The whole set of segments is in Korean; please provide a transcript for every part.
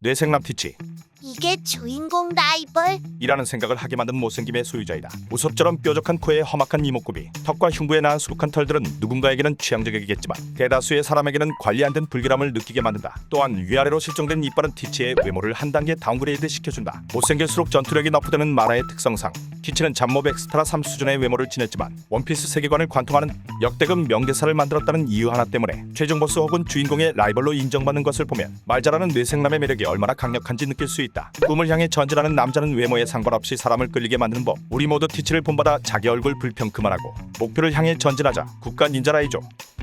뇌생남 티치 이게 주인공 라이벌? 이라는 생각을 하게 만든 못생김의 소유자이다. 우섭처럼 뾰족한 코에 험악한 이목구비, 턱과 흉부에 나은 수북한 털들은 누군가에게는 취향적이겠지만 대다수의 사람에게는 관리 안 된 불길함을 느끼게 만든다. 또한 위아래로 실종된 이빨은 티치의 외모를 한 단계 다운그레이드 시켜준다. 못생길수록 전투력이 너프되는 만화의 특성상 티치는 잡몹 엑스트라 3 수준의 외모를 지녔지만 원피스 세계관을 관통하는 역대급 명대사를 만들었다는 이유 하나 때문에 최종 보스 혹은 주인공의 라이벌로 인정받는 것을 보면 말 잘하는 뇌생남의 매력이 얼마나 강력한지 느낄 수 있다. 꿈을 향해 전진하는 남자는 외모에 상관없이 사람을 끌리게 만드는 법. 우리 모두 티치를 본받아 자기 얼굴 불평 그만하고 목표를 향해 전진하자. 국가 닌자 라이조.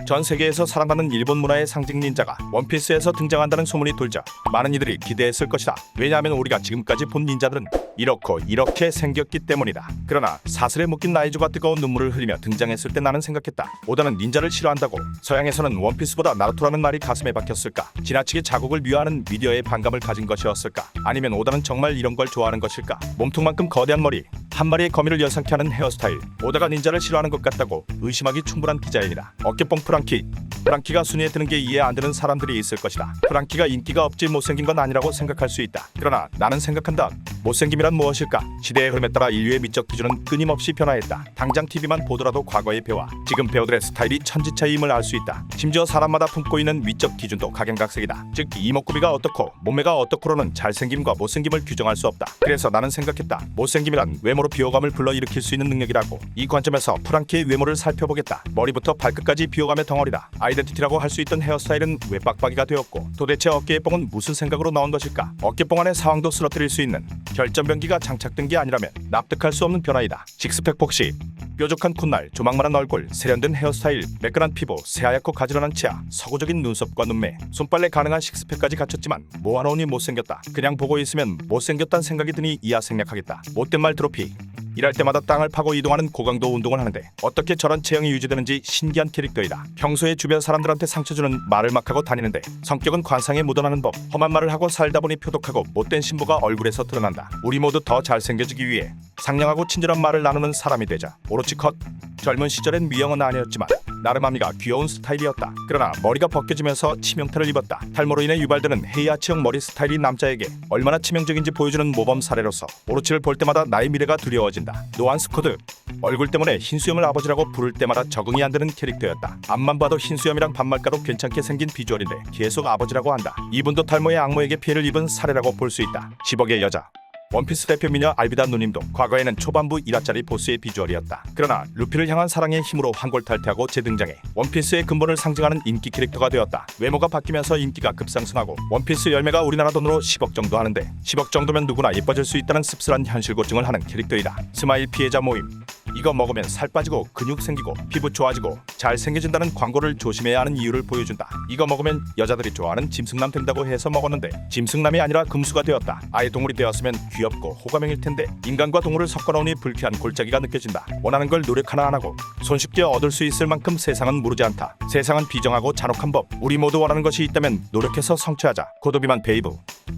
전 세계에서 사랑받는 일본 문화의 상징 닌자가 원피스에서 등장한다는 소문이 돌자 많은 이들이 기대했을 것이다. 왜냐하면 우리가 지금까지 본 닌자들은 이렇고 이렇게 생겼기 때문이다. 그러나 사슬에 묶인 나이조가 뜨거운 눈물을 흘리며 등장했을 때 나는 생각했다. 오다는 닌자를 싫어한다고. 서양에서는 원피스보다 나루토라는 말이 가슴에 박혔을까? 지나치게 자국을 미워하는 미디어에 반감을 가진 것이었을까? 아니면 오다는 정말 이런 걸 좋아하는 것일까? 몸통만큼 거대한 머리, 한 마리의 거미를 여상케 하는 헤어스타일. 오다가 닌자를 싫어하는 것 같다고 의심하기 충분한 디자인이다. 어깨뽕 프랑키. 프랑키가 순위에 드는 게 이해 안 되는 사람들이 있을 것이다. 프랑키가 인기가 없지 못생긴 건 아니라고 생각할 수 있다. 그러나 나는 생각한다. 못생김이란 무엇일까? 시대의 흐름에 따라 인류의 미적 기준은 끊임없이 변화했다. 당장 TV만 보더라도 과거의 배우와 지금 배우들의 스타일이 천지차이임을 알 수 있다. 심지어 사람마다 품고 있는 미적 기준도 각양각색이다. 즉 이목구비가 어떻고 몸매가 어떻고로는 잘생김과 못생김을 규정할 수 없다. 그래서 나는 생각했다. 못생김이란 외모로 비호감을 불러일으킬 수 있는 능력이라고. 이 관점에서 프랑키의 외모를 살펴보겠다. 머리부터 발끝까지 비호감의 덩어리다. 아이덴티티라고 할 수 있던 헤어스타일은 왜 빡빡이가 되었고 도대체 어깨의 뽕은 무슨 생각으로 나온 것일까? 어깨뽕 안에 상황도 쓰러뜨릴 수 있는 결점변기가 장착된 게 아니라면 납득할 수 없는 변화이다. 식스팩 폭시, 뾰족한 콧날, 조망만한 얼굴, 세련된 헤어스타일, 매끈한 피부, 새하얗고 가지런한 치아, 서구적인 눈썹과 눈매, 손빨래 가능한 식스팩까지 갖췄지만 뭐하노니 못생겼다. 그냥 보고 있으면 못생겼단 생각이 드니 이하 생략하겠다. 못된 말 트로피. 일할 때마다 땅을 파고 이동하는 고강도 운동을 하는데 어떻게 저런 체형이 유지되는지 신기한 캐릭터이다. 평소에 주변 사람들한테 상처 주는 말을 막 하고 다니는데 성격은 관상에 묻어나는 법. 험한 말을 하고 살다 보니 표독하고 못된 신부가 얼굴에서 드러난다. 우리 모두 더 잘생겨지기 위해 상냥하고 친절한 말을 나누는 사람이 되자. 오로치 컷. 젊은 시절엔 미영은 아니었지만 나름아미가 귀여운 스타일이었다. 그러나 머리가 벗겨지면서 치명타를 입었다. 탈모로 인해 유발되는 헤이아치형 머리 스타일이 남자에게 얼마나 치명적인지 보여주는 모범 사례로서 오로치를 볼 때마다 나의 미래가 두려워진다. 노안 스쿼드. 얼굴 때문에 흰수염을 아버지라고 부를 때마다 적응이 안 되는 캐릭터였다. 앞만 봐도 흰수염이랑 반말가로 괜찮게 생긴 비주얼인데 계속 아버지라고 한다. 이분도 탈모의 악모에게 피해를 입은 사례라고 볼 수 있다. 10억의 여자. 원피스 대표 미녀 알비다 누님도 과거에는 초반부 1화짜리 보스의 비주얼이었다. 그러나 루피를 향한 사랑의 힘으로 환골탈태하고 재등장해 원피스의 근본을 상징하는 인기 캐릭터가 되었다. 외모가 바뀌면서 인기가 급상승하고 원피스 열매가 우리나라 돈으로 10억 정도 하는데 10억 정도면 누구나 예뻐질 수 있다는 씁쓸한 현실 고증을 하는 캐릭터이다. 스마일 피해자 모임. 이거 먹으면 살 빠지고 근육 생기고 피부 좋아지고 잘생겨진다는 광고를 조심해야 하는 이유를 보여준다. 이거 먹으면 여자들이 좋아하는 짐승남 된다고 해서 먹었는데 짐승남이 아니라 금수가 되었다. 아예 동물이 되었으면 귀엽고 호감형일 텐데 인간과 동물을 섞어놓으니 불쾌한 골짜기가 느껴진다. 원하는 걸 노력 하나 안 하고 손쉽게 얻을 수 있을 만큼 세상은 무르지 않다. 세상은 비정하고 잔혹한 법. 우리 모두 원하는 것이 있다면 노력해서 성취하자. 고도비만 베이브.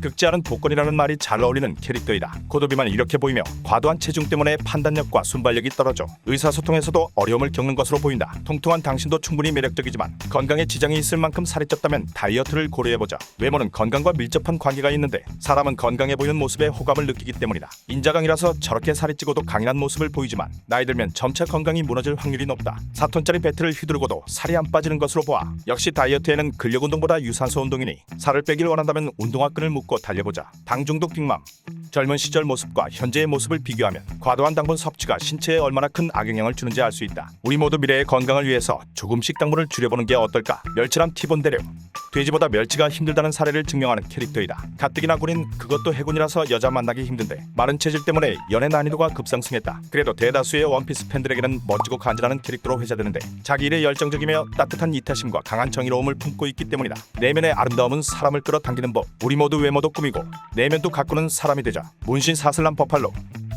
극지 않은 복권이라는 말이 잘 어울리는 캐릭터이다. 고도비만 이렇게 보이며 과도한 체중 때문에 판단력과 순발력이 떨어져 의사소통에서도 어려움을 겪는 것으로 보인다. 통통한 당신도 충분히 매력적이지만 건강에 지장이 있을 만큼 살이 쪘다면 다이어트를 고려해보자. 외모는 건강과 밀접한 관계가 있는데 사람은 건강해 보이는 모습에 호감을 느끼기 때문이다. 인자강이라서 저렇게 살이 찌고도 강인한 모습을 보이지만 나이 들면 점차 건강이 무너질 확률이 높다. 4톤짜리 배트를 휘두르고도 살이 안 빠지는 것으로 보아. 역시 다이어트에는 근력운동보다 유산소 운동이니 살을 빼길 원한다면 운동화 끈을 묶고 달려보자. 당중독 빅맘. 젊은 시절 모습과 현재의 모습을 비교하면 과도한 당분 섭취가 신체에 얼마나 큰 악영향을 주는지 알 수 있다. 우리 모두 미래의 건강을 위해서 조금씩 당분을 줄여보는 게 어떨까? 멸치랑 티본 대령. 돼지보다 멸치가 힘들다는 사례를 증명하는 캐릭터이다. 가뜩이나 군인 그것도 해군이라서 여자 만나기 힘든데 마른 체질 때문에 연애 난이도가 급상승했다. 그래도 대다수의 원피스 팬들에게는 멋지고 간지나는 캐릭터로 회자되는데 자기 일에 열정적이며 따뜻한 이타심과 강한 정의로움을 품고 있기 때문이다. 내면의 아름다움은 사람을 끌어당기는 법. 우리 모두 외모도 꾸미고 내면도 가꾸는 사람이 되자. 문신 사슬남 버팔로.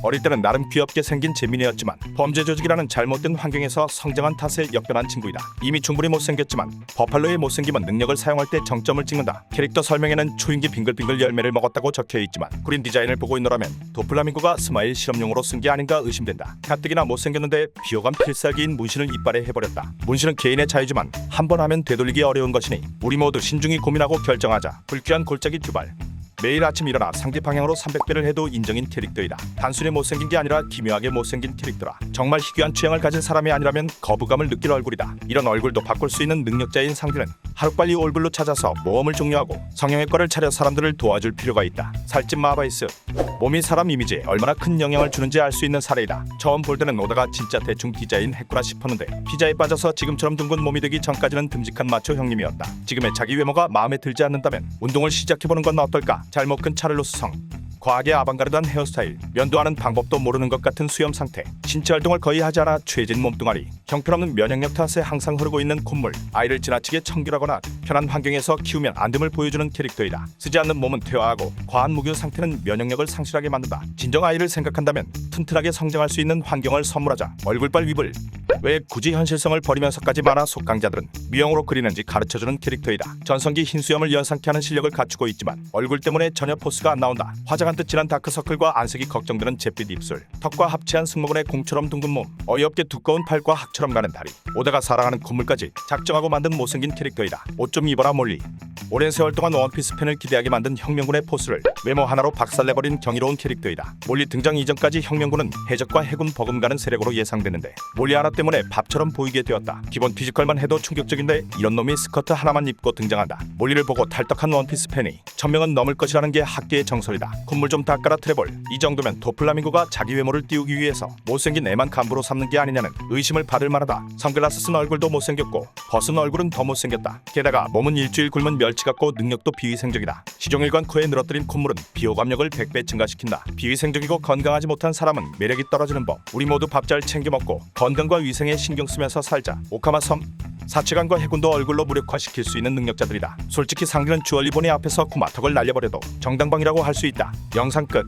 어릴 때는 나름 귀엽게 생긴 재민이었지만 범죄 조직이라는 잘못된 환경에서 성장한 탓에 역변한 친구이다. 이미 충분히 못생겼지만 버팔로의 못생김은 능력을 사용할 때 정점을 찍는다. 캐릭터 설명에는 초인기 빙글빙글 열매를 먹었다고 적혀있지만 구린 디자인을 보고 있노라면 도플라밍고가 스마일 실험용으로 쓴 게 아닌가 의심된다. 가뜩이나 못생겼는데 비호감 필살기인 문신을 이빨에 해버렸다. 문신은 개인의 자유지만 한 번 하면 되돌리기 어려운 것이니 우리 모두 신중히 고민하고 결정하자. 불쾌한 골짜기 듀발. 매일 아침 일어나 상대 방향으로 300배를 해도 인정인 캐릭터이다. 단순히 못생긴 게 아니라 기묘하게 못생긴 캐릭터라. 정말 희귀한 취향을 가진 사람이 아니라면 거부감을 느낄 얼굴이다. 이런 얼굴도 바꿀 수 있는 능력자인 상대는 하루빨리 얼굴로 찾아서 모험을 종료하고 성형외과를 차려 사람들을 도와줄 필요가 있다. 살찐 마바이스. 몸이 사람 이미지에 얼마나 큰 영향을 주는지 알 수 있는 사례이다. 처음 볼 때는 오다가 진짜 대충 디자인 했구나 싶었는데 피자에 빠져서 지금처럼 둥근 몸이 되기 전까지는 듬직한 마초 형님이었다. 지금의 자기 외모가 마음에 들지 않는다면 운동을 시작해보는 건 어떨까? 잘못 큰 차를로스 성. 과하게 아방가르드한 헤어스타일, 면도하는 방법도 모르는 것 같은 수염 상태, 신체 활동을 거의 하지 않아 취해진 몸뚱아리, 형편없는 면역력 탓에 항상 흐르고 있는 콧물, 아이를 지나치게 청결하거나 편한 환경에서 키우면 안 됨을 보여주는 캐릭터이다. 쓰지 않는 몸은 퇴화하고 과한 무교 상태는 면역력을 상실하게 만든다. 진정 아이를 생각한다면 튼튼하게 성장할 수 있는 환경을 선물하자. 얼굴빨 위블. 왜 굳이 현실성을 버리면서까지 만화 속강자들은 미용으로 그리는지 가르쳐주는 캐릭터이다. 전성기 흰수염을 연상케 하는 실력을 갖추고 있지만 얼굴 때문에 전혀 포스가 안 나온다. 화장한 듯 진한 다크서클과 안색이 걱정되는 잿빛 입술, 턱과 합체한 승모근의 공처럼 둥근 몸, 어이없게 두꺼운 팔과 학처럼 가는 다리, 오다가 살아가는 콧물까지 작정하고 만든 못생긴 캐릭터이다. 옷 좀 입어라 몰리. 오랜 세월 동안 원피스 팬을 기대하게 만든 혁명군의 포스를 외모 하나로 박살내버린 경이로운 캐릭터이다. 몰리 등장 이전까지 혁명군은 해적과 해군 버금가는 세력으로 예상되는데 몰리 하나 때문에 밥처럼 보이게 되었다. 기본 피지컬만 해도 충격적인데 이런 놈이 스커트 하나만 입고 등장한다. 몰리를 보고 탈덕한 원피스 팬이 1000명은 넘을 것이라는 게 학계의 정설이다. 콧물 좀 닦아라 트래볼. 이 정도면 도플라밍고가 자기 외모를 띄우기 위해서 못생긴 애만 간부로 삼는 게 아니냐는 의심을 받을 만하다. 선글라스 쓴 얼굴도 못생겼고 벗은 얼굴은 더 못생겼다. 게다가 몸은 일주일 굶은 멸치 같고 능력도 비위생적이다. 시종일관 코에 늘어뜨린 콧물은 비호감력을 100배 증가시킨다. 비위생적이고 건강하지 못한 사람은 매력이 떨어지는 법. 우리 모두 밥 잘 챙겨 먹고 건강과 위생에 신경 쓰면서 살자. 오카마 섬. 사치관과 해군도 얼굴로 무력화시킬 수 있는 능력자들이다. 솔직히 상대는 주얼리 보니 앞에서 쿠마턱을 날려버려도 정당방이라고 할 수 있다. 영상 끝.